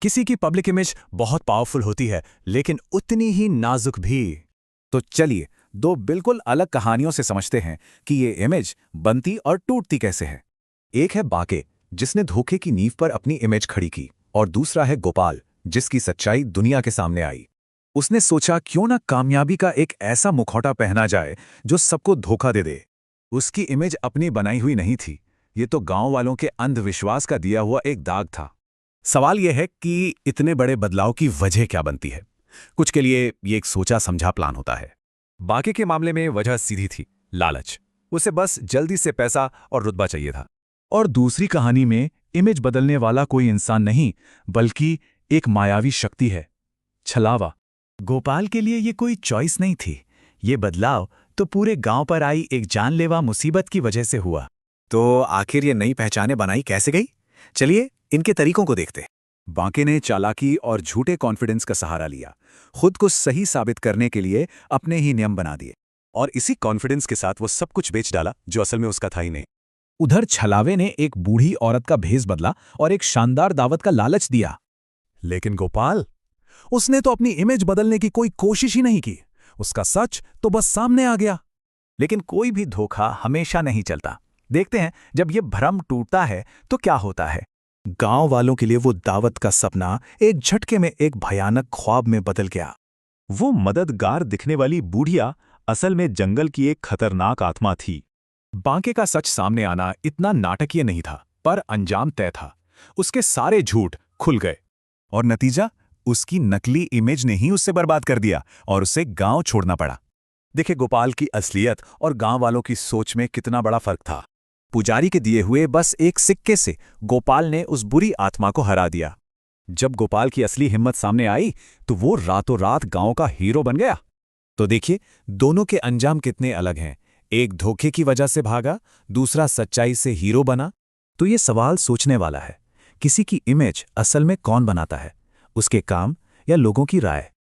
किसी की public image बहुत पावरफुल होती है, लेकिन उतनी ही नाजुक भी। तो चलिए दो बिल्कुल अलग कहानियों से समझते हैं कि ये इमेज बनती और टूटती कैसे है। एक है बाके, जिसने धोखे की नींव पर अपनी इमेज खड़ी की, और दूसरा है गोपाल, जिसकी सच्चाई दुनिया के सामने आई। उसने सोचा क्यों ना कामयाबी का एक ऐसा मुखौटा पहना जाए जो सबको धोखा दे दे। उसकी इमेज अपनी बनाई हुई नहीं थी, ये तो गांव वालों के अंधविश्वास का दिया हुआ एक दाग था। सवाल यह है कि इतने बड़े बदलाव की वजह क्या बनती है। कुछ के लिए ये एक सोचा समझा प्लान होता है। बाकी के मामले में वजह सीधी थी, लालच। उसे बस जल्दी से पैसा और रुतबा चाहिए था। और दूसरी कहानी में इमेज बदलने वाला कोई इंसान नहीं, बल्कि एक मायावी शक्ति है, छलावा। गोपाल के लिए ये कोई चॉइस नहीं थी, ये बदलाव तो पूरे गांव पर आई एक जानलेवा मुसीबत की वजह से हुआ। तो आखिर ये नई पहचानें बनाई कैसे गई? चलिए इनके तरीकों को देखते। बांके ने चालाकी और झूठे कॉन्फिडेंस का सहारा लिया, खुद को सही साबित करने के लिए अपने ही नियम बना दिए, और इसी कॉन्फिडेंस के साथ वो सब कुछ बेच डाला जो असल में उसका था ही नहीं। उधर छलावे ने एक बूढ़ी औरत का भेष बदला और एक शानदार दावत का लालच दिया। लेकिन गोपाल, उसने तो अपनी इमेज बदलने की कोई कोशिश ही नहीं की। उसका सच तो बस सामने आ गया। लेकिन कोई भी धोखा हमेशा नहीं चलता। देखते हैं जब ये भ्रम टूटता है तो क्या होता है। गांव वालों के लिए वो दावत का सपना एक झटके में एक भयानक ख्वाब में बदल गया। वो मददगार दिखने वाली बूढ़िया असल में जंगल की एक खतरनाक आत्मा थी। बांके का सच सामने आना इतना नाटकीय नहीं था, पर अंजाम तय था। उसके सारे झूठ खुल गए, और नतीजा, उसकी नकली इमेज ने ही उसे बर्बाद कर दिया और उसे गांव छोड़ना पड़ा। देखे गोपाल की असलियत और गांव वालों की सोच में कितना बड़ा फर्क था। पुजारी के दिए हुए बस एक सिक्के से गोपाल ने उस बुरी आत्मा को हरा दिया। जब गोपाल की असली हिम्मत सामने आई तो वो रातों रात गांव का हीरो बन गया। तो देखिए, दोनों के अंजाम कितने अलग हैं। एक धोखे की वजह से भागा, दूसरा सच्चाई से हीरो बना। तो ये सवाल सोचने वाला है, किसी की इमेज असल में कौन बनाता है, उसके काम या लोगों की राय?